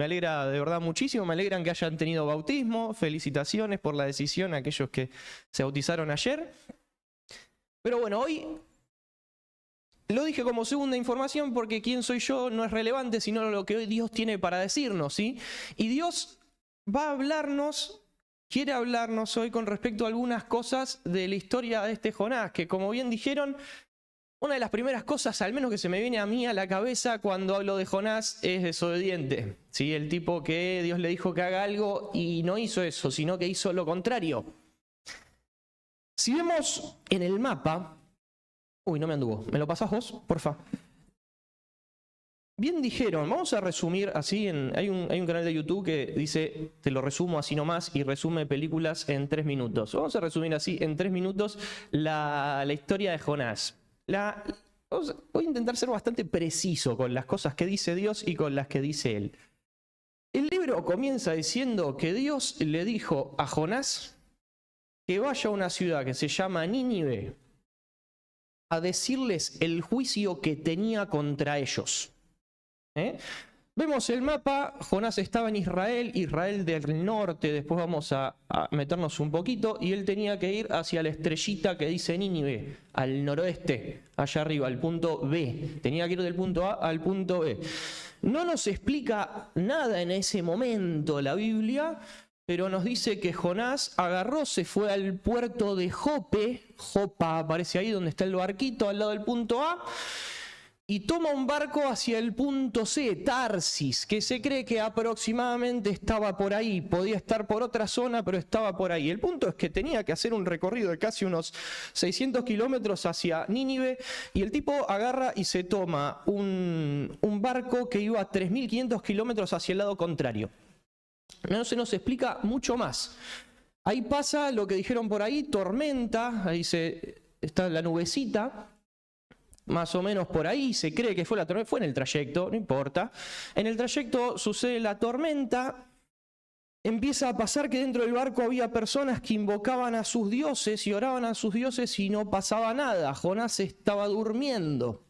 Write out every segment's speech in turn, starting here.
Me alegra de verdad muchísimo, me alegran que hayan tenido bautismo, felicitaciones por la decisión a aquellos que se bautizaron ayer. Pero bueno, hoy lo dije como segunda información porque quién soy yo no es relevante, sino lo que hoy Dios tiene para decirnos, ¿sí? Y Dios va a hablarnos, quiere hablarnos hoy con respecto a algunas cosas de la historia de este Jonás, que como bien dijeron, una de las primeras cosas, al menos que se me viene a mí a la cabeza cuando hablo de Jonás, es desobediente. ¿Sí? El tipo que Dios le dijo que haga algo y no hizo eso, sino que hizo lo contrario. Si vemos en el mapa... Uy, no me anduvo. ¿Me lo pasás vos, porfa? Bien dijeron, vamos a resumir así, hay un canal de YouTube que dice, te lo resumo así nomás, y resume películas en 3 minutos. Vamos a resumir así en 3 minutos la historia de Jonás. Voy a intentar ser bastante preciso con las cosas que dice Dios y con las que dice él. El libro comienza diciendo que Dios le dijo a Jonás que vaya a una ciudad que se llama Nínive a decirles el juicio que tenía contra ellos. Vemos el mapa, Jonás estaba en Israel del norte, después vamos a meternos un poquito, y él tenía que ir hacia la estrellita que dice Nínive, al noroeste, allá arriba, al punto B. Tenía que ir del punto A al punto B. No nos explica nada en ese momento la Biblia, pero nos dice que Jonás agarró, se fue al puerto de Jope, Jopa aparece ahí donde está el barquito al lado del punto A, y toma un barco hacia el punto C, Tarsis, que se cree que aproximadamente estaba por ahí. Podía estar por otra zona, pero estaba por ahí. El punto es que tenía que hacer un recorrido de casi unos 600 kilómetros hacia Nínive, y el tipo agarra y se toma un barco que iba a 3.500 kilómetros hacia el lado contrario. No se nos explica mucho más. Ahí pasa lo que dijeron por ahí, tormenta, ahí está la nubecita. Más o menos por ahí, se cree que fue la tormenta, fue en el trayecto, no importa. En el trayecto sucede la tormenta, empieza a pasar que dentro del barco había personas que invocaban a sus dioses y oraban a sus dioses y no pasaba nada. Jonás estaba durmiendo.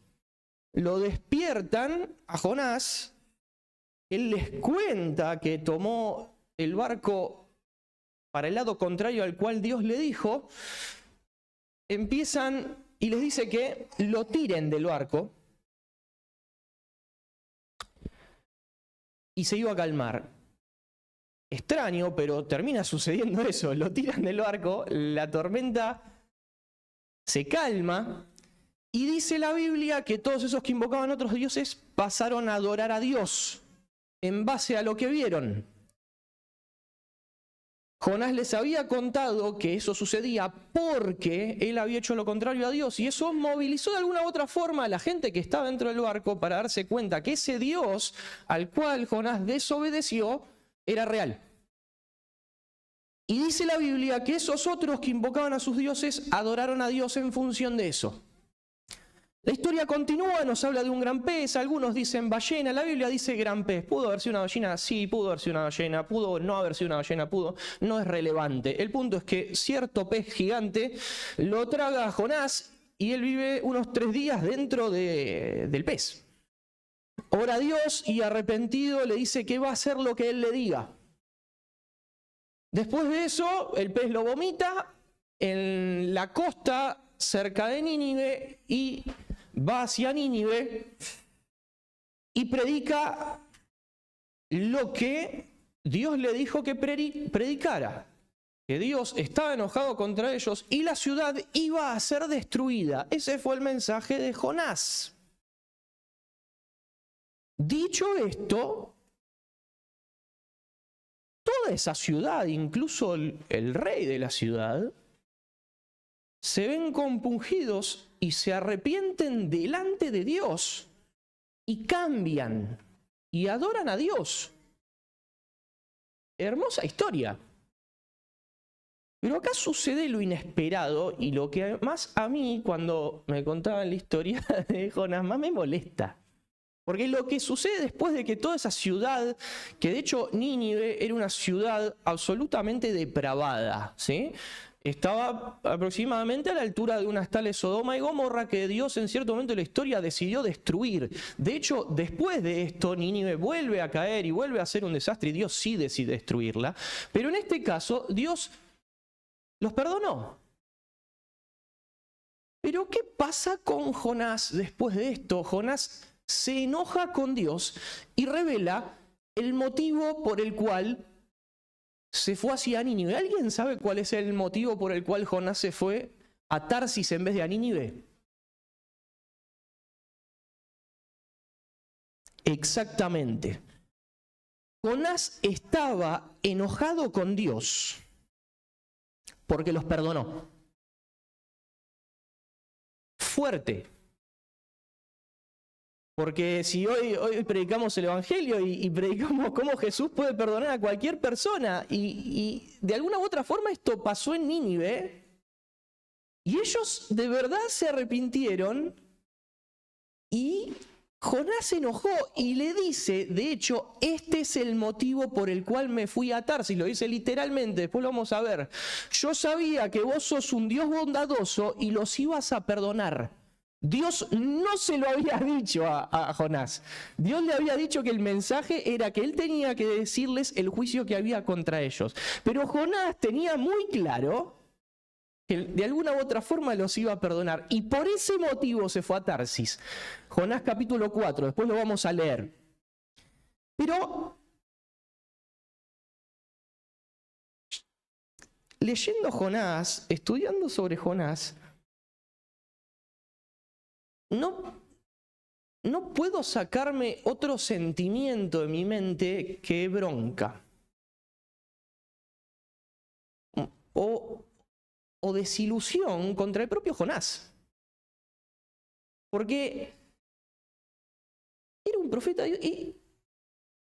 Lo despiertan a Jonás, él les cuenta que tomó el barco para el lado contrario al cual Dios le dijo, empiezan... Y les dice que lo tiren del barco y se iba a calmar. Extraño, pero termina sucediendo eso. Lo tiran del barco, la tormenta se calma y dice la Biblia que todos esos que invocaban a otros dioses pasaron a adorar a Dios en base a lo que vieron. Jonás les había contado que eso sucedía porque él había hecho lo contrario a Dios, y eso movilizó de alguna u otra forma a la gente que estaba dentro del barco para darse cuenta que ese Dios al cual Jonás desobedeció era real. Y dice la Biblia que esos otros que invocaban a sus dioses adoraron a Dios en función de eso. La historia continúa, nos habla de un gran pez, algunos dicen ballena, la Biblia dice gran pez. ¿Pudo haber sido una ballena? Sí, pudo haber sido una ballena, pudo no haber sido una ballena, no es relevante. El punto es que cierto pez gigante lo traga a Jonás y él vive unos 3 días dentro del pez. Ora a Dios y arrepentido le dice que va a hacer lo que él le diga. Después de eso, el pez lo vomita en la costa cerca de Nínive y va hacia Nínive y predica lo que Dios le dijo que predicara, que Dios estaba enojado contra ellos y la ciudad iba a ser destruida. Ese fue el mensaje de Jonás. Dicho esto, toda esa ciudad, incluso el rey de la ciudad, se ven compungidos y se arrepienten delante de Dios y cambian y adoran a Dios. Hermosa historia. Pero acá sucede lo inesperado y lo que más a mí, cuando me contaban la historia de Jonás, más me molesta. Porque lo que sucede después de que toda esa ciudad, que de hecho Nínive era una ciudad absolutamente depravada, ¿sí? estaba aproximadamente a la altura de unas tales Sodoma y Gomorra que Dios en cierto momento de la historia decidió destruir. De hecho, después de esto, Nínive vuelve a caer y vuelve a ser un desastre y Dios sí decide destruirla. Pero en este caso, Dios los perdonó. Pero ¿qué pasa con Jonás después de esto? Jonás se enoja con Dios y revela el motivo por el cual se fue hacia Nínive. ¿Alguien sabe cuál es el motivo por el cual Jonás se fue a Tarsis en vez de a Nínive? Exactamente. Jonás estaba enojado con Dios porque los perdonó. Fuerte. Porque si hoy predicamos el Evangelio y predicamos cómo Jesús puede perdonar a cualquier persona y de alguna u otra forma esto pasó en Nínive y ellos de verdad se arrepintieron y Jonás se enojó y le dice, de hecho, este es el motivo por el cual me fui a Tarsis, lo dice literalmente, después lo vamos a ver. Yo sabía que vos sos un Dios bondadoso y los ibas a perdonar. Dios no se lo había dicho a Jonás. Dios le había dicho que el mensaje era que él tenía que decirles el juicio que había contra ellos. Pero Jonás tenía muy claro que de alguna u otra forma los iba a perdonar. Y por ese motivo se fue a Tarsis. Jonás capítulo 4, después lo vamos a leer. Pero leyendo Jonás, estudiando sobre Jonás, no puedo sacarme otro sentimiento de mi mente que bronca. O desilusión contra el propio Jonás. Porque era un profeta de Dios. Y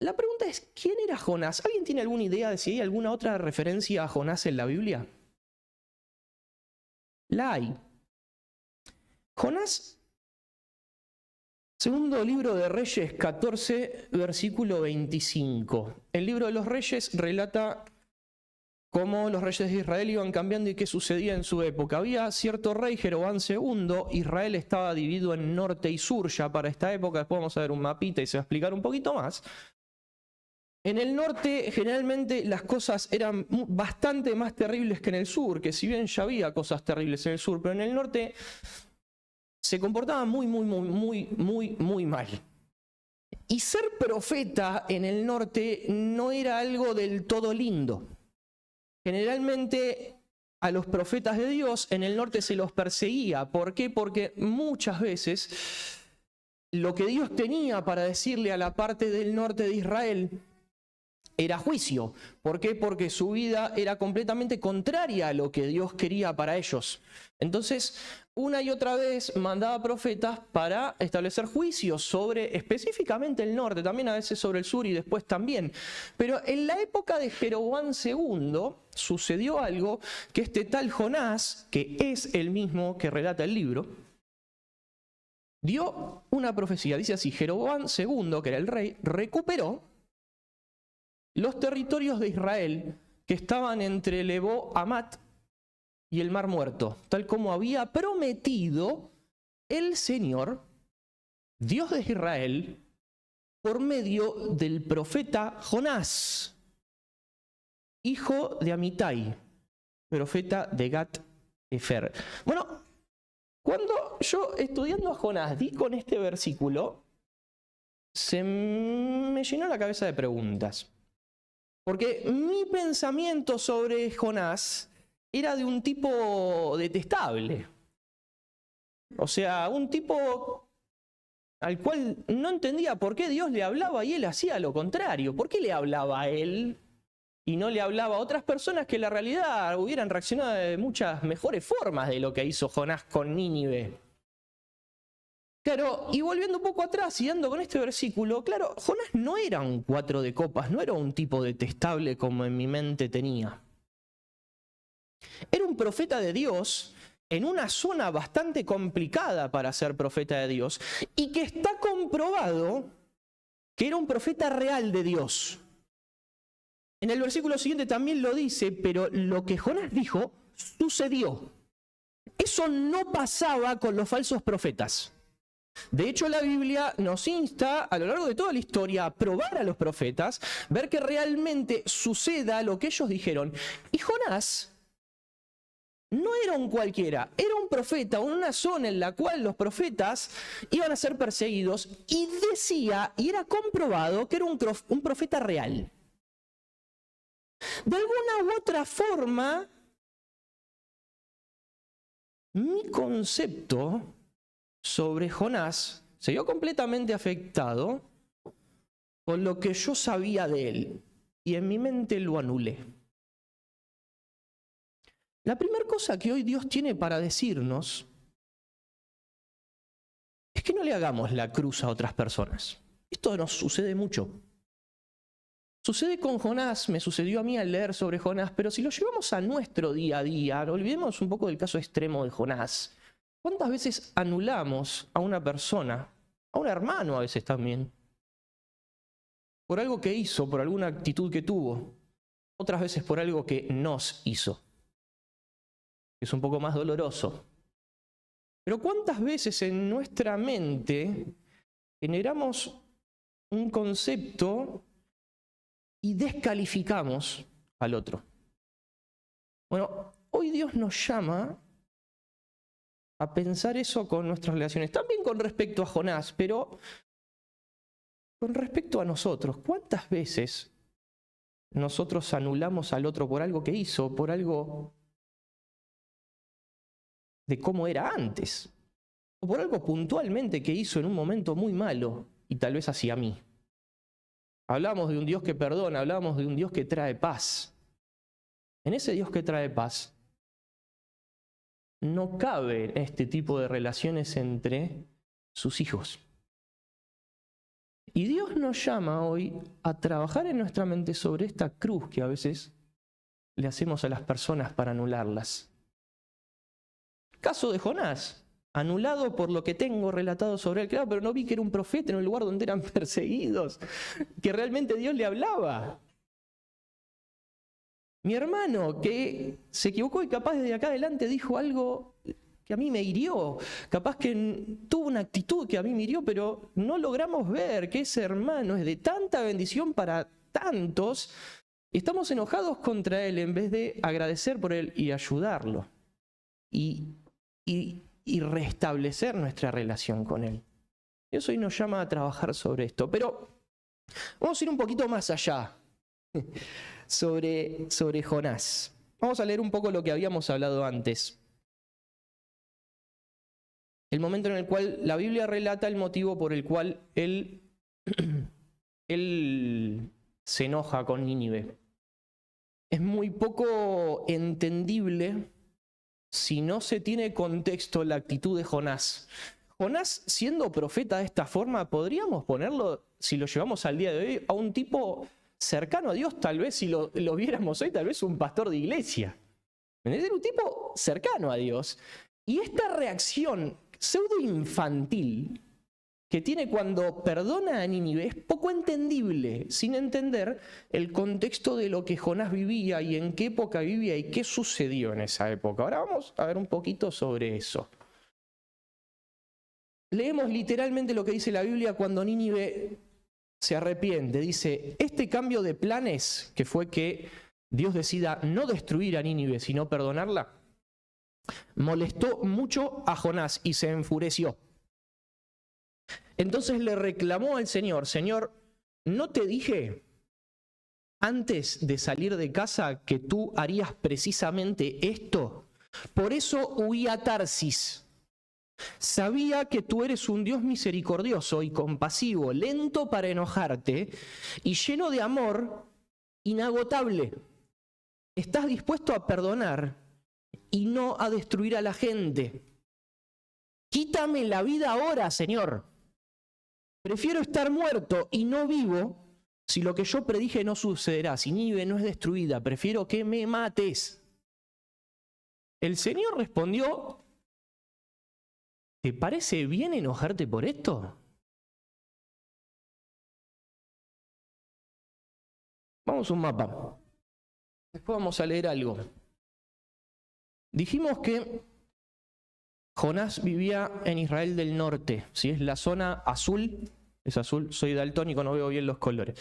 la pregunta es, ¿quién era Jonás? ¿Alguien tiene alguna idea de si hay alguna otra referencia a Jonás en la Biblia? La hay. Jonás, segundo libro de Reyes 14, versículo 25. El libro de los Reyes relata cómo los reyes de Israel iban cambiando y qué sucedía en su época. Había cierto rey, Jeroboam II, Israel estaba dividido en norte y sur ya para esta época, después vamos a ver un mapita y se va a explicar un poquito más. En el norte generalmente las cosas eran bastante más terribles que en el sur, que si bien ya había cosas terribles en el sur, pero en el norte se comportaban muy mal. Y ser profeta en el norte no era algo del todo lindo. Generalmente a los profetas de Dios en el norte se los perseguía. ¿Por qué? Porque muchas veces lo que Dios tenía para decirle a la parte del norte de Israel era juicio. ¿Por qué? Porque su vida era completamente contraria a lo que Dios quería para ellos. Entonces, una y otra vez mandaba profetas para establecer juicios sobre específicamente el norte, también a veces sobre el sur y después también. Pero en la época de Jeroboam II sucedió algo que este tal Jonás, que es el mismo que relata el libro, dio una profecía. Dice así: Jeroboam II, que era el rey, recuperó los territorios de Israel que estaban entre Lebo Hamat y el Mar Muerto, tal como había prometido el Señor, Dios de Israel, por medio del profeta Jonás, hijo de Amitai, profeta de Gat-Efer. Bueno, cuando yo estudiando a Jonás di con este versículo, se me llenó la cabeza de preguntas. Porque mi pensamiento sobre Jonás era de un tipo detestable. O sea, un tipo al cual no entendía por qué Dios le hablaba y él hacía lo contrario. ¿Por qué le hablaba a él y no le hablaba a otras personas que en la realidad hubieran reaccionado de muchas mejores formas de lo que hizo Jonás con Nínive? Claro, y volviendo un poco atrás y dando con este versículo, claro, Jonás no era un 4 de copas, no era un tipo detestable como en mi mente tenía. Era un profeta de Dios en una zona bastante complicada para ser profeta de Dios y que está comprobado que era un profeta real de Dios. En el versículo siguiente también lo dice, pero lo que Jonás dijo sucedió. Eso no pasaba con los falsos profetas. De hecho, la Biblia nos insta a lo largo de toda la historia a probar a los profetas, ver que realmente suceda lo que ellos dijeron. Y Jonás no era un cualquiera, era un profeta, una zona en la cual los profetas iban a ser perseguidos, y decía, y era comprobado, que era un profeta real. De alguna u otra forma, mi concepto sobre Jonás se vio completamente afectado con lo que yo sabía de él, y en mi mente lo anulé. La primera cosa que hoy Dios tiene para decirnos es que no le hagamos la cruz a otras personas. Esto nos sucede mucho. Sucede con Jonás, me sucedió a mí al leer sobre Jonás, pero si lo llevamos a nuestro día a día, olvidemos un poco del caso extremo de Jonás. ¿Cuántas veces anulamos a una persona, a un hermano a veces también, por algo que hizo, por alguna actitud que tuvo? Otras veces por algo que nos hizo. Es un poco más doloroso. Pero ¿cuántas veces en nuestra mente generamos un concepto y descalificamos al otro? Bueno, hoy Dios nos llama a pensar eso con nuestras relaciones, también con respecto a Jonás, pero con respecto a nosotros. ¿Cuántas veces nosotros anulamos al otro por algo que hizo, por algo de cómo era antes, o por algo puntualmente que hizo en un momento muy malo y tal vez hacia mí? Hablamos de un Dios que perdona, hablamos de un Dios que trae paz. En ese Dios que trae paz no cabe este tipo de relaciones entre sus hijos. Y Dios nos llama hoy a trabajar en nuestra mente sobre esta cruz que a veces le hacemos a las personas para anularlas. Caso de Jonás, anulado por lo que tengo relatado sobre él. Claro, pero no vi que era un profeta en un lugar donde eran perseguidos, que realmente Dios le hablaba. Mi hermano, que se equivocó y capaz desde acá adelante dijo algo que a mí me hirió, capaz que tuvo una actitud que a mí me hirió, pero no logramos ver que ese hermano es de tanta bendición para tantos, y estamos enojados contra él en vez de agradecer por él y ayudarlo y restablecer nuestra relación con él. Dios hoy nos llama a trabajar sobre esto, pero vamos a ir un poquito más allá sobre Jonás. Vamos a leer un poco lo que habíamos hablado antes. El momento en el cual la Biblia relata el motivo por el cual él se enoja con Nínive. Es muy poco entendible si no se tiene contexto la actitud de Jonás. Jonás, siendo profeta de esta forma, podríamos ponerlo, si lo llevamos al día de hoy, a un tipo cercano a Dios, tal vez si lo viéramos hoy, tal vez un pastor de iglesia. Era un tipo cercano a Dios. Y esta reacción pseudo infantil que tiene cuando perdona a Nínive es poco entendible, sin entender el contexto de lo que Jonás vivía y en qué época vivía y qué sucedió en esa época. Ahora vamos a ver un poquito sobre eso. Leemos literalmente lo que dice la Biblia cuando Nínive se arrepiente. Dice, este cambio de planes, que fue que Dios decida no destruir a Nínive, sino perdonarla, molestó mucho a Jonás y se enfureció. Entonces le reclamó al Señor, Señor, ¿no te dije antes de salir de casa que tú harías precisamente esto? Por eso huí a Tarsis. Sabía que tú eres un Dios misericordioso y compasivo, lento para enojarte y lleno de amor inagotable. Estás dispuesto a perdonar y no a destruir a la gente. Quítame la vida ahora, Señor. Prefiero estar muerto y no vivo si lo que yo predije no sucederá, si Nínive no es destruida. Prefiero que me mates. El Señor respondió, ¿te parece bien enojarte por esto? Vamos a un mapa. Después vamos a leer algo. Dijimos que Jonás vivía en Israel del norte, ¿sí? Es la zona azul, es azul, soy daltónico, no veo bien los colores.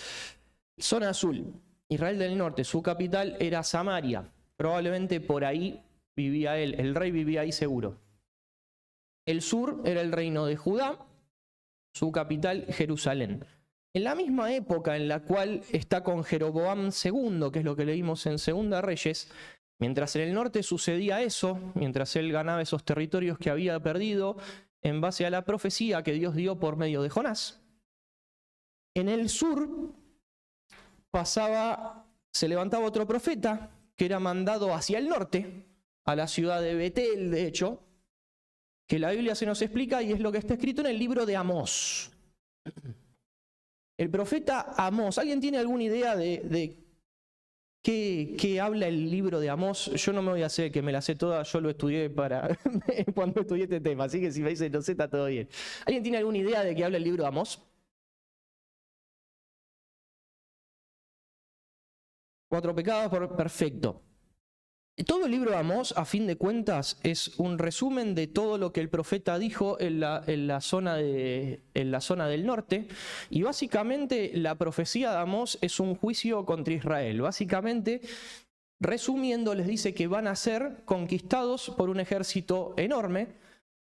Zona azul, Israel del norte, su capital era Samaria, probablemente por ahí vivía él, el rey vivía ahí seguro. El sur era el reino de Judá, su capital Jerusalén. En la misma época en la cual está con Jeroboam II, que es lo que leímos en Segunda Reyes, mientras en el norte sucedía eso, mientras él ganaba esos territorios que había perdido en base a la profecía que Dios dio por medio de Jonás, en el sur se levantaba otro profeta que era mandado hacia el norte, a la ciudad de Betel, de hecho, que la Biblia se nos explica y es lo que está escrito en el libro de Amós. El profeta Amós, ¿alguien tiene alguna idea de qué habla el libro de Amós? Yo no me voy a hacer que me la sé toda, yo lo estudié cuando estudié este tema, así que si me dicen no sé, está todo bien. ¿Alguien tiene alguna idea de qué habla el libro de Amós? 4 pecados, perfecto. Todo el libro de Amós, a fin de cuentas, es un resumen de todo lo que el profeta dijo en la zona del norte. Y básicamente la profecía de Amós es un juicio contra Israel. Básicamente, resumiendo, les dice que van a ser conquistados por un ejército enorme,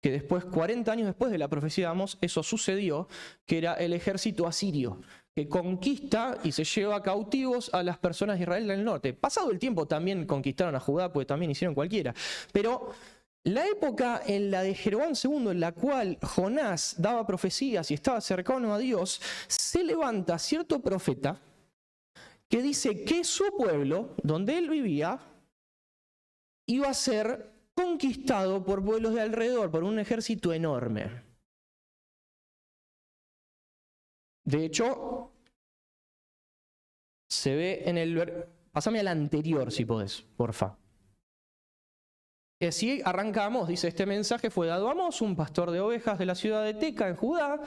que después, 40 años después de la profecía de Amós, eso sucedió, que era el ejército asirio, que conquista y se lleva cautivos a las personas de Israel del norte. Pasado el tiempo también conquistaron a Judá, pues también hicieron cualquiera. Pero la época en la de Jeroboam II, en la cual Jonás daba profecías y estaba cercano a Dios, se levanta cierto profeta que dice que su pueblo, donde él vivía, iba a ser conquistado por pueblos de alrededor, por un ejército enorme. De hecho, se ve en el... Pásame al anterior si podés, porfa. Así arrancamos, dice, este mensaje fue dado a Amós, un pastor de ovejas de la ciudad de Teca, en Judá.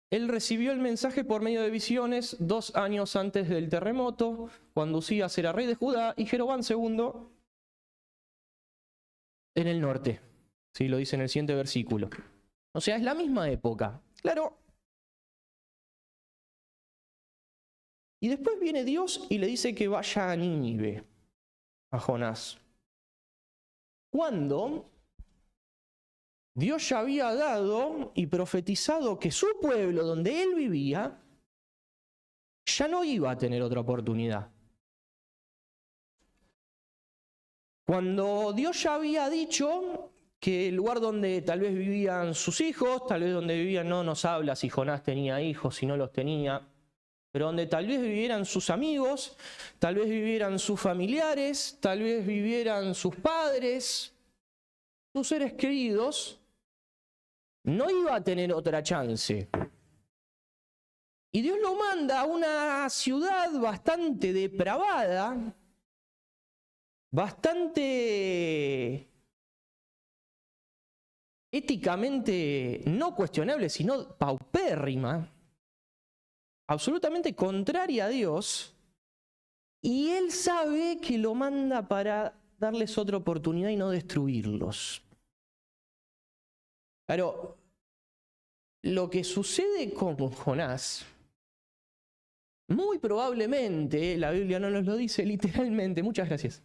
Él recibió el mensaje por medio de visiones 2 años antes del terremoto, cuando Usías era rey de Judá, y Jeroboam II en el norte. Sí, lo dice en el siguiente versículo. O sea, es la misma época. Claro. Y después viene Dios y le dice que vaya a Nínive, a Jonás. Cuando Dios ya había dado y profetizado que su pueblo, donde él vivía, ya no iba a tener otra oportunidad. Cuando Dios ya había dicho que el lugar donde tal vez vivían sus hijos, tal vez donde vivían, no nos habla si Jonás tenía hijos, si no los tenía, pero donde tal vez vivieran sus amigos, tal vez vivieran sus familiares, tal vez vivieran sus padres, sus seres queridos, no iba a tener otra chance. Y Dios lo manda a una ciudad bastante depravada, bastante éticamente no cuestionable, sino paupérrima, absolutamente contraria a Dios, y él sabe que lo manda para darles otra oportunidad y no destruirlos. Claro, lo que sucede con Jonás, muy probablemente, la Biblia no nos lo dice literalmente, muchas gracias.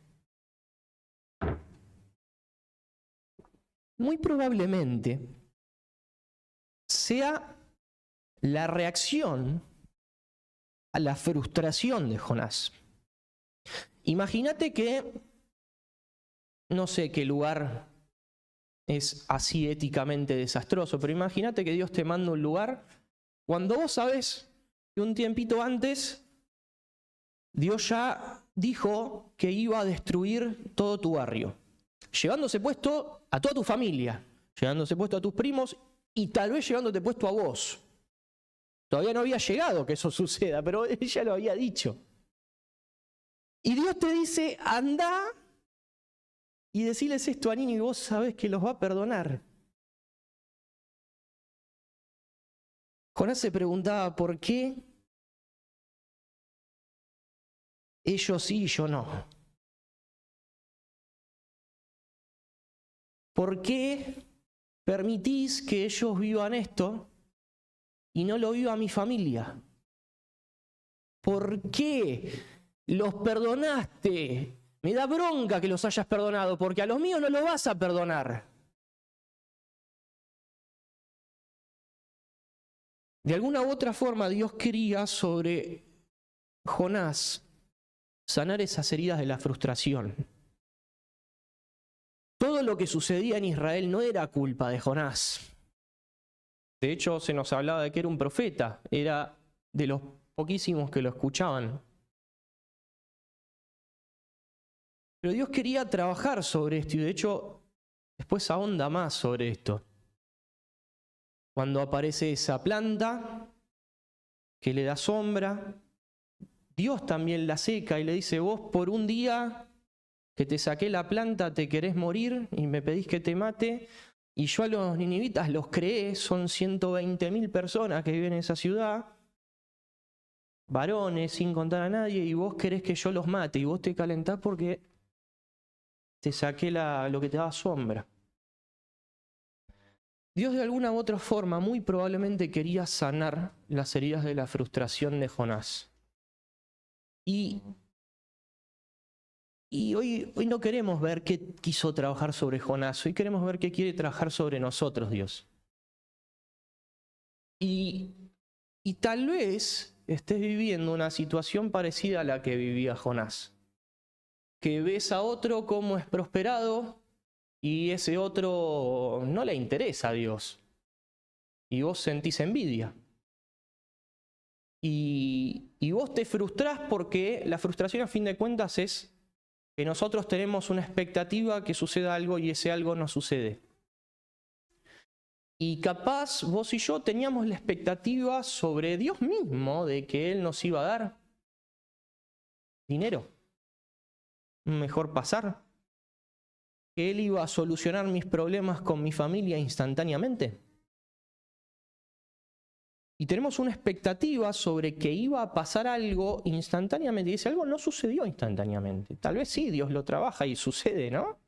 Muy probablemente sea la reacción a la frustración de Jonás. Imagínate que, no sé qué lugar es así éticamente desastroso, pero imagínate que Dios te manda un lugar cuando vos sabés que un tiempito antes Dios ya dijo que iba a destruir todo tu barrio, llevándose puesto a toda tu familia, llevándose puesto a tus primos y tal vez llevándote puesto a vos. Todavía no había llegado que eso suceda, pero él ya lo había dicho. Y Dios te dice, anda y decirles esto a Nínive y vos sabés que los va a perdonar. Jonás se preguntaba por qué ellos sí y yo no. ¿por qué permitís que ellos vivan esto y no lo viva mi familia? ¿Por qué los perdonaste? Me da bronca que los hayas perdonado, porque a los míos no los vas a perdonar. De alguna u otra forma, Dios quería sobre Jonás sanar esas heridas de la frustración. Todo lo que sucedía en Israel no era culpa de Jonás. De hecho, se nos hablaba de que era un profeta, era de los poquísimos que lo escuchaban. Pero Dios quería trabajar sobre esto y de hecho después ahonda más sobre esto. Cuando aparece esa planta que le da sombra, Dios también la seca y le dice, vos por un día que te saqué la planta te querés morir y me pedís que te mate, y yo a los ninivitas los creé, son 120.000 personas que viven en esa ciudad, varones sin contar a nadie, y vos querés que yo los mate y vos te calentás porque te saqué lo que te daba sombra. Dios de alguna u otra forma muy probablemente quería sanar las heridas de la frustración de Jonás. Y hoy no queremos ver qué quiso trabajar sobre Jonás, hoy queremos ver qué quiere trabajar sobre nosotros Dios. Y tal vez estés viviendo una situación parecida a la que vivía Jonás. Que ves a otro como es prosperado y ese otro no le interesa a Dios. Y vos sentís envidia. Y vos te frustrás porque la frustración a fin de cuentas es que nosotros tenemos una expectativa que suceda algo y ese algo no sucede. Y capaz vos y yo teníamos la expectativa sobre Dios mismo de que Él nos iba a dar dinero, un mejor pasar, que Él iba a solucionar mis problemas con mi familia instantáneamente. Y tenemos una expectativa sobre que iba a pasar algo instantáneamente. Y ese algo no sucedió instantáneamente. Tal vez sí, Dios lo trabaja y sucede, ¿no?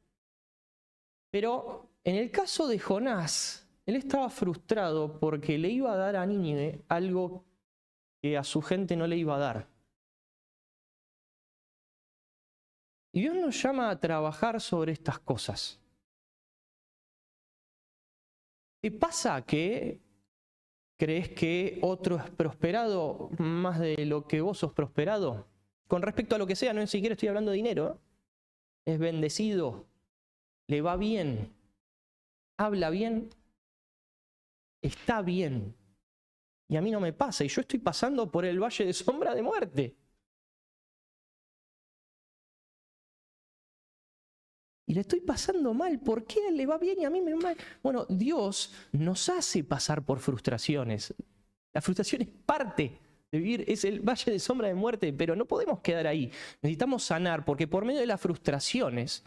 Pero en el caso de Jonás, él estaba frustrado porque le iba a dar a Nínive algo que a su gente no le iba a dar. Y Dios nos llama a trabajar sobre estas cosas. ¿Te pasa que crees que otro es prosperado más de lo que vos sos prosperado? Con respecto a lo que sea, no ni siquiera estoy hablando de dinero. Es bendecido, le va bien, habla bien, está bien. Y a mí no me pasa, y yo estoy pasando por el valle de sombra de muerte. Y le estoy pasando mal, ¿por qué a él le va bien y a mí me va mal? Bueno, Dios nos hace pasar por frustraciones. La frustración es parte de vivir, es el valle de sombra de muerte, pero no podemos quedar ahí. Necesitamos sanar, porque por medio de las frustraciones,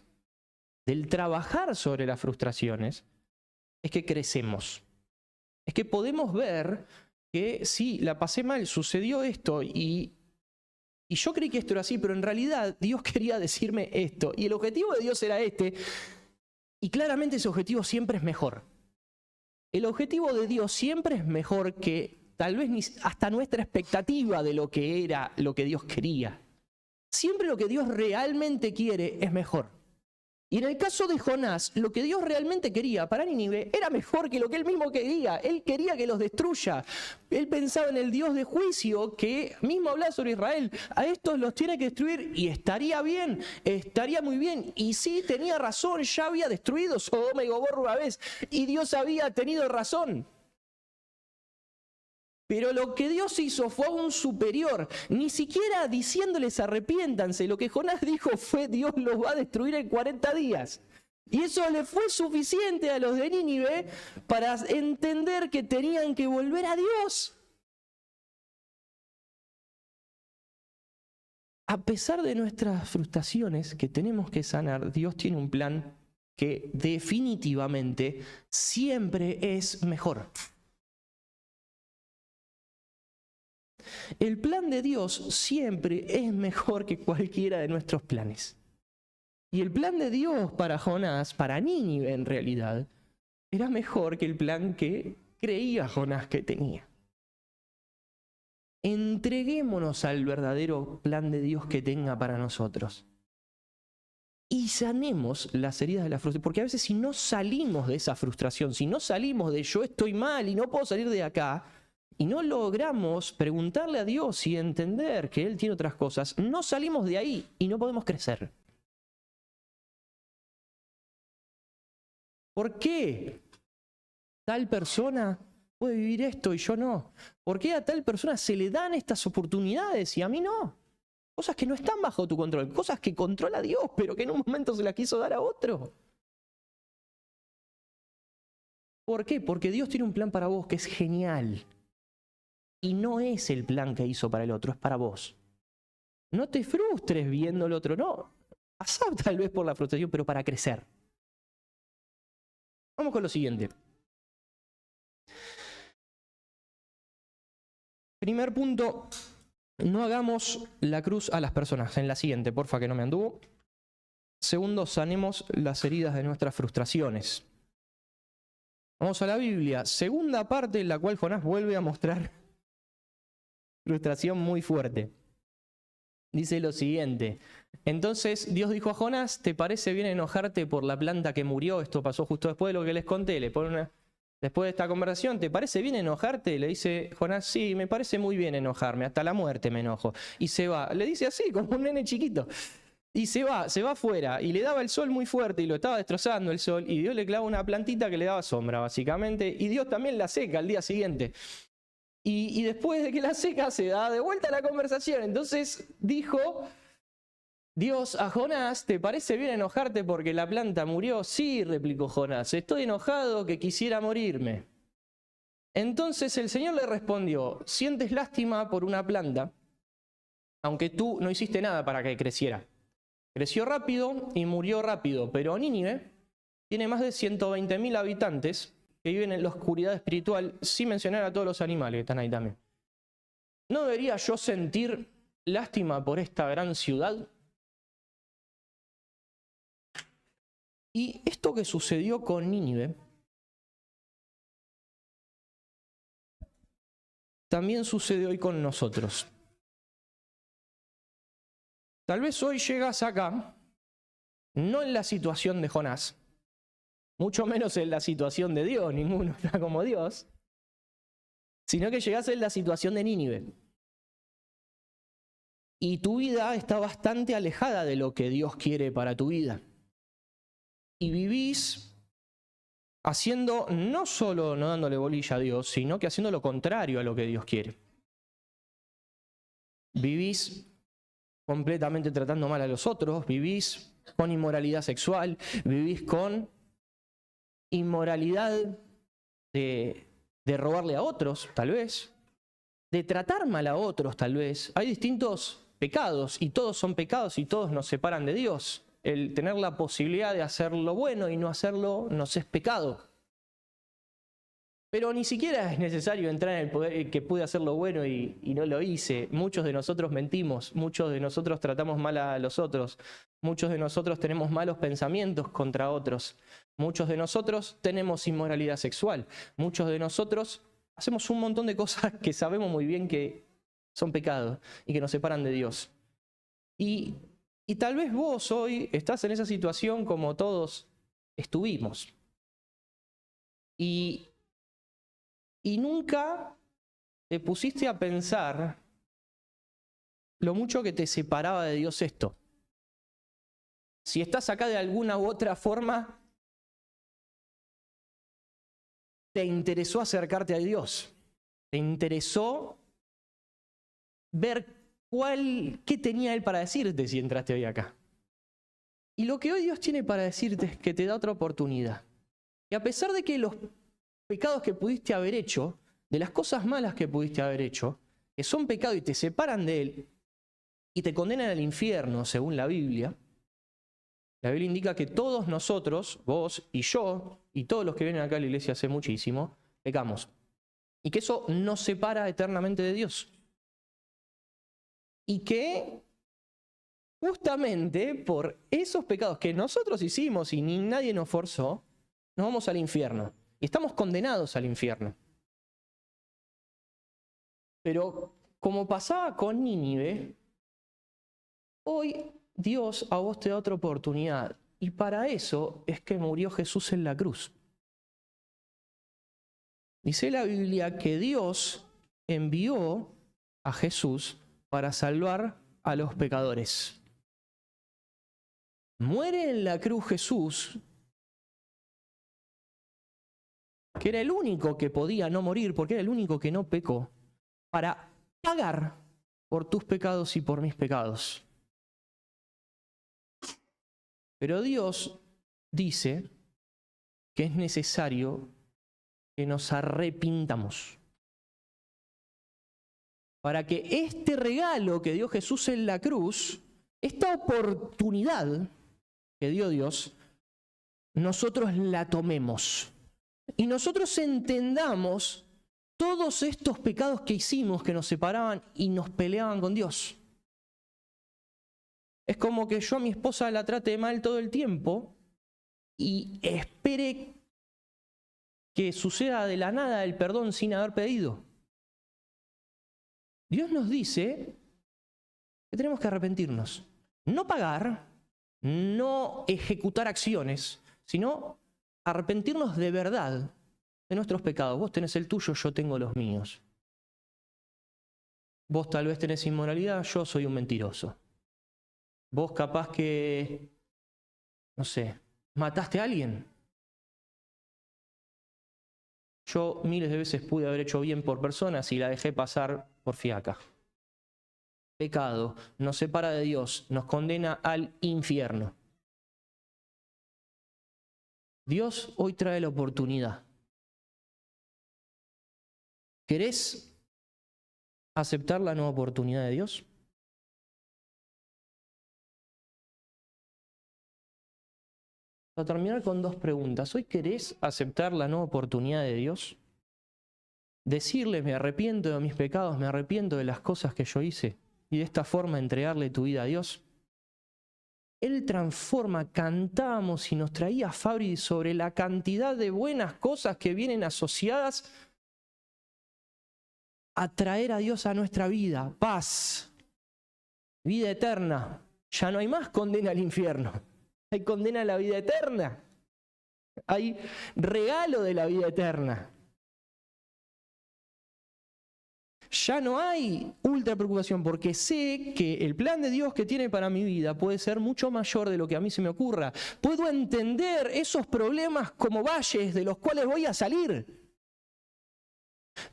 del trabajar sobre las frustraciones, es que crecemos. Es que podemos ver que sí, la pasé mal, sucedió esto y yo creí que esto era así, pero en realidad Dios quería decirme esto. Y el objetivo de Dios era este. Y claramente ese objetivo siempre es mejor. El objetivo de Dios siempre es mejor que tal vez hasta nuestra expectativa de lo que era, lo que Dios quería. Siempre lo que Dios realmente quiere es mejor. Y en el caso de Jonás, lo que Dios realmente quería para Nínive era mejor que lo que él mismo quería. Él quería que los destruya. Él pensaba en el Dios de juicio que mismo hablaba sobre Israel. A estos los tiene que destruir y estaría bien, estaría muy bien. Y sí, tenía razón, ya había destruido Sodoma y Gomorra una vez y Dios había tenido razón. Pero lo que Dios hizo fue aún superior, ni siquiera diciéndoles arrepiéntanse. Lo que Jonás dijo fue Dios los va a destruir en 40 días. Y eso le fue suficiente a los de Nínive para entender que tenían que volver a Dios. A pesar de nuestras frustraciones que tenemos que sanar, Dios tiene un plan que definitivamente siempre es mejor. El plan de Dios siempre es mejor que cualquiera de nuestros planes. Y el plan de Dios para Jonás, para Nínive en realidad, era mejor que el plan que creía Jonás que tenía. Entreguémonos al verdadero plan de Dios que tenga para nosotros. Y sanemos las heridas de la frustración. Porque a veces si no salimos de esa frustración, si no salimos de yo estoy mal y no puedo salir de acá, y no logramos preguntarle a Dios y entender que Él tiene otras cosas, no salimos de ahí y no podemos crecer. ¿Por qué tal persona puede vivir esto y yo no? ¿Por qué a tal persona se le dan estas oportunidades y a mí no? Cosas que no están bajo tu control, cosas que controla Dios, pero que en un momento se las quiso dar a otro. ¿Por qué? Porque Dios tiene un plan para vos que es genial. Y no es el plan que hizo para el otro, es para vos. No te frustres viendo al otro, no. Pasá tal vez por la frustración, pero para crecer. Vamos con lo siguiente. Primer punto, no hagamos la cruz a las personas. En la siguiente, porfa, que no me anduvo. Segundo, sanemos las heridas de nuestras frustraciones. Vamos a la Biblia, segunda parte en la cual Jonás vuelve a mostrar frustración muy fuerte. Dice lo siguiente: entonces Dios dijo a Jonás, ¿te parece bien enojarte por la planta que murió? Esto pasó justo después de lo que les conté. Después de esta conversación, ¿te parece bien enojarte? Le dice Jonás, sí, me parece muy bien enojarme, hasta la muerte me enojo. Y se va, le dice así, como un nene chiquito. Y se va afuera, y le daba el sol muy fuerte, y lo estaba destrozando el sol, y Dios le clava una plantita que le daba sombra, básicamente, y Dios también la seca al día siguiente. Y después de que la seca, se da de vuelta la conversación. Entonces dijo Dios a Jonás, ¿te parece bien enojarte porque la planta murió? Sí, replicó Jonás, estoy enojado que quisiera morirme. Entonces el Señor le respondió, sientes lástima por una planta, aunque tú no hiciste nada para que creciera. Creció rápido y murió rápido, pero Nínive tiene más de 120.000 habitantes que viven en la oscuridad espiritual, sin mencionar a todos los animales que están ahí también. ¿No debería yo sentir lástima por esta gran ciudad? Y esto que sucedió con Nínive también sucede hoy con nosotros. Tal vez hoy llegas acá, no en la situación de Jonás, mucho menos en la situación de Dios, ninguno está como Dios, sino que llegás en la situación de Nínive. Y tu vida está bastante alejada de lo que Dios quiere para tu vida. Y vivís haciendo, no solo no dándole bolilla a Dios, sino que haciendo lo contrario a lo que Dios quiere. Vivís completamente tratando mal a los otros, vivís con inmoralidad sexual, vivís con inmoralidad de robarle a otros, tal vez, de tratar mal a otros, tal vez. Hay distintos pecados y todos son pecados y todos nos separan de Dios. El tener la posibilidad de hacer lo bueno y no hacerlo nos es pecado. Pero ni siquiera es necesario entrar en el poder que pude hacer lo bueno y no lo hice. Muchos de nosotros mentimos, muchos de nosotros tratamos mal a los otros, muchos de nosotros tenemos malos pensamientos contra otros, muchos de nosotros tenemos inmoralidad sexual, muchos de nosotros hacemos un montón de cosas que sabemos muy bien que son pecados y que nos separan de Dios. Y tal vez vos hoy estás en esa situación como todos estuvimos. Y nunca te pusiste a pensar lo mucho que te separaba de Dios esto. Si estás acá de alguna u otra forma, te interesó acercarte a Dios. Te interesó ver qué tenía Él para decirte si entraste hoy acá. Y lo que hoy Dios tiene para decirte es que te da otra oportunidad. Y a pesar de que los pecados que pudiste haber hecho, de las cosas malas que pudiste haber hecho, que son pecado y te separan de Él y te condenan al infierno, según la Biblia indica que todos nosotros, vos y yo, y todos los que vienen acá a la iglesia hace muchísimo, pecamos. Y que eso nos separa eternamente de Dios. Y que justamente por esos pecados que nosotros hicimos y ni nadie nos forzó, nos vamos al infierno. Y estamos condenados al infierno. Pero como pasaba con Nínive, hoy Dios a vos te da otra oportunidad. Y para eso es que murió Jesús en la cruz. Dice la Biblia que Dios envió a Jesús para salvar a los pecadores. Muere en la cruz Jesús, que era el único que podía no morir, porque era el único que no pecó, para pagar por tus pecados y por mis pecados. Pero Dios dice que es necesario que nos arrepintamos, para que este regalo que dio Jesús en la cruz, esta oportunidad que dio Dios, nosotros la tomemos y nosotros entendamos todos estos pecados que hicimos que nos separaban y nos peleaban con Dios. Es como que yo a mi esposa la trate mal todo el tiempo y espere que suceda de la nada el perdón sin haber pedido. Dios nos dice que tenemos que arrepentirnos. No pagar, no ejecutar acciones, sino arrepentirnos de verdad de nuestros pecados. Vos tenés el tuyo, yo tengo los míos. Vos tal vez tenés inmoralidad, yo soy un mentiroso. Vos capaz que, no sé, mataste a alguien. Yo miles de veces pude haber hecho bien por personas y la dejé pasar por fiaca. Pecado nos separa de Dios, nos condena al infierno. Dios hoy trae la oportunidad. ¿Querés aceptar la nueva oportunidad de Dios? Para terminar con dos preguntas. ¿Hoy querés aceptar la nueva oportunidad de Dios? Decirle, me arrepiento de mis pecados, me arrepiento de las cosas que yo hice, y de esta forma entregarle tu vida a Dios. Él transforma, cantábamos y nos traía Fabri sobre la cantidad de buenas cosas que vienen asociadas a traer a Dios a nuestra vida. Paz, vida eterna. Ya no hay más condena al infierno. Hay condena a la vida eterna. Hay regalo de la vida eterna. Ya no hay ultra preocupación porque sé que el plan de Dios que tiene para mi vida puede ser mucho mayor de lo que a mí se me ocurra. Puedo entender esos problemas como valles de los cuales voy a salir.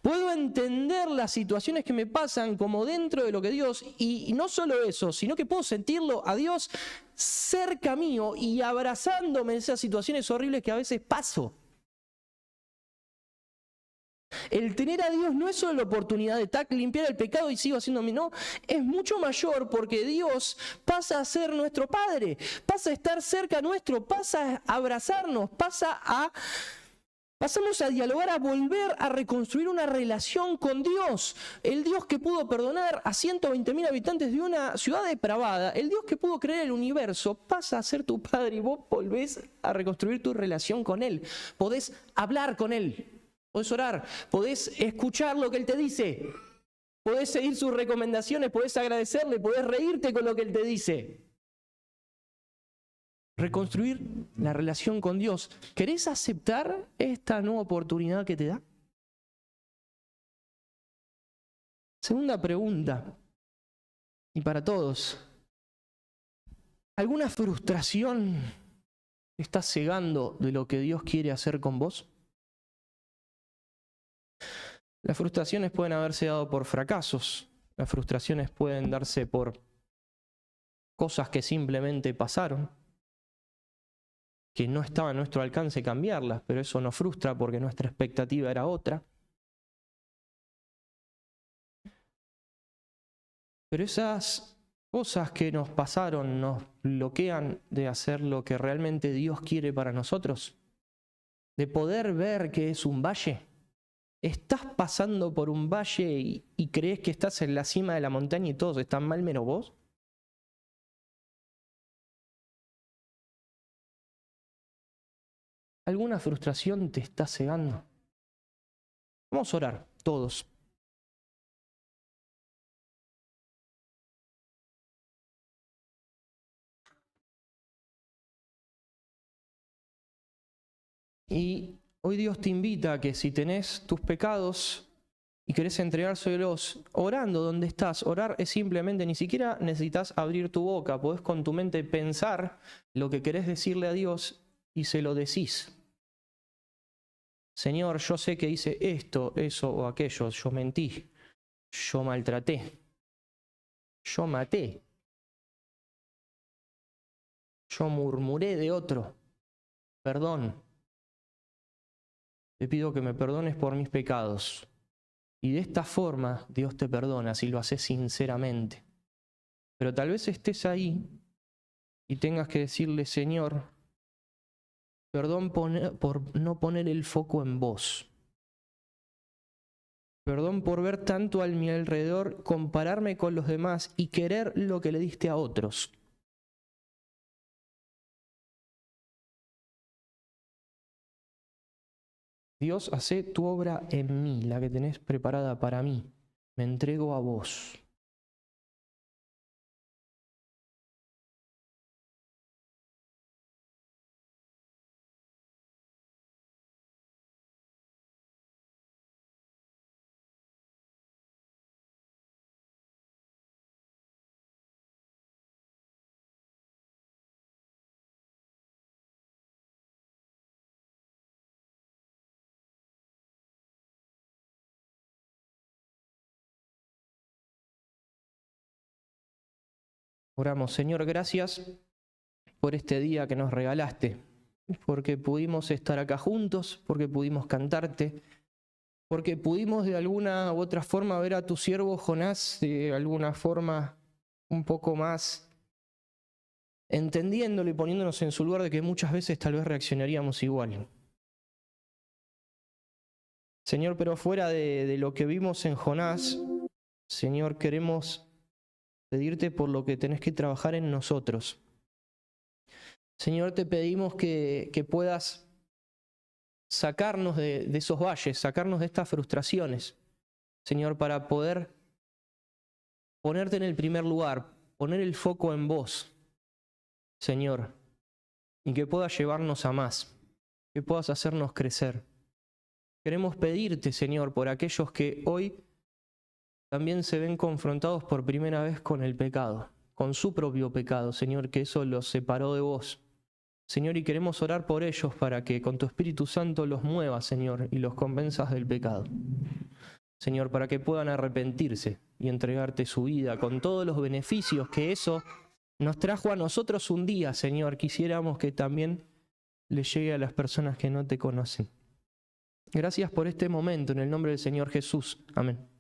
Puedo entender las situaciones que me pasan como dentro de lo que Dios, y no solo eso, sino que puedo sentirlo a Dios cerca mío y abrazándome en esas situaciones horribles que a veces paso. El tener a Dios no es solo la oportunidad de limpiar el pecado y sigo haciéndome, no, es mucho mayor porque Dios pasa a ser nuestro Padre, pasa a estar cerca nuestro, pasa a abrazarnos, pasamos a dialogar, a volver a reconstruir una relación con Dios. El Dios que pudo perdonar a 120.000 habitantes de una ciudad depravada, el Dios que pudo crear el universo, pasa a ser tu Padre y vos volvés a reconstruir tu relación con Él. Podés hablar con Él. Podés orar, podés escuchar lo que Él te dice, podés seguir sus recomendaciones, podés agradecerle, podés reírte con lo que Él te dice. Reconstruir la relación con Dios. ¿Querés aceptar esta nueva oportunidad que te da? Segunda pregunta, y para todos. ¿Alguna frustración te está cegando de lo que Dios quiere hacer con vos? Las frustraciones pueden haberse dado por fracasos, las frustraciones pueden darse por cosas que simplemente pasaron, que no estaba a nuestro alcance cambiarlas, pero eso nos frustra porque nuestra expectativa era otra. Pero esas cosas que nos pasaron nos bloquean de hacer lo que realmente Dios quiere para nosotros, de poder ver que es un valle. ¿Estás pasando por un valle y crees que estás en la cima de la montaña y todos están mal menos vos? ¿Alguna frustración te está cegando? Vamos a orar, todos. Y hoy Dios te invita a que si tenés tus pecados y querés entregárselos orando donde estás, orar es simplemente, ni siquiera necesitas abrir tu boca, podés con tu mente pensar lo que querés decirle a Dios y se lo decís. Señor, yo sé que hice esto, eso o aquello, yo mentí, yo maltraté, yo maté, yo murmuré de otro, perdón. Te pido que me perdones por mis pecados. Y de esta forma Dios te perdona si lo haces sinceramente. Pero tal vez estés ahí y tengas que decirle, Señor, perdón por no poner el foco en vos. Perdón por ver tanto a mi alrededor, compararme con los demás y querer lo que le diste a otros. Dios, hacé tu obra en mí, la que tenés preparada para mí. Me entrego a vos. Oramos, Señor, gracias por este día que nos regalaste, porque pudimos estar acá juntos, porque pudimos cantarte, porque pudimos de alguna u otra forma ver a tu siervo Jonás de alguna forma un poco más entendiéndolo y poniéndonos en su lugar de que muchas veces tal vez reaccionaríamos igual. Señor, pero fuera de lo que vimos en Jonás, Señor, queremos pedirte por lo que tenés que trabajar en nosotros. Señor, te pedimos que puedas sacarnos de esos valles, sacarnos de estas frustraciones, Señor, para poder ponerte en el primer lugar, poner el foco en vos, Señor, y que puedas llevarnos a más, que puedas hacernos crecer. Queremos pedirte, Señor, por aquellos que hoy también se ven confrontados por primera vez con el pecado, con su propio pecado, Señor, que eso los separó de vos. Señor, y queremos orar por ellos para que con tu Espíritu Santo los muevas, Señor, y los convenzas del pecado. Señor, para que puedan arrepentirse y entregarte su vida con todos los beneficios que eso nos trajo a nosotros un día, Señor. Quisiéramos que también le llegue a las personas que no te conocen. Gracias por este momento, en el nombre del Señor Jesús. Amén.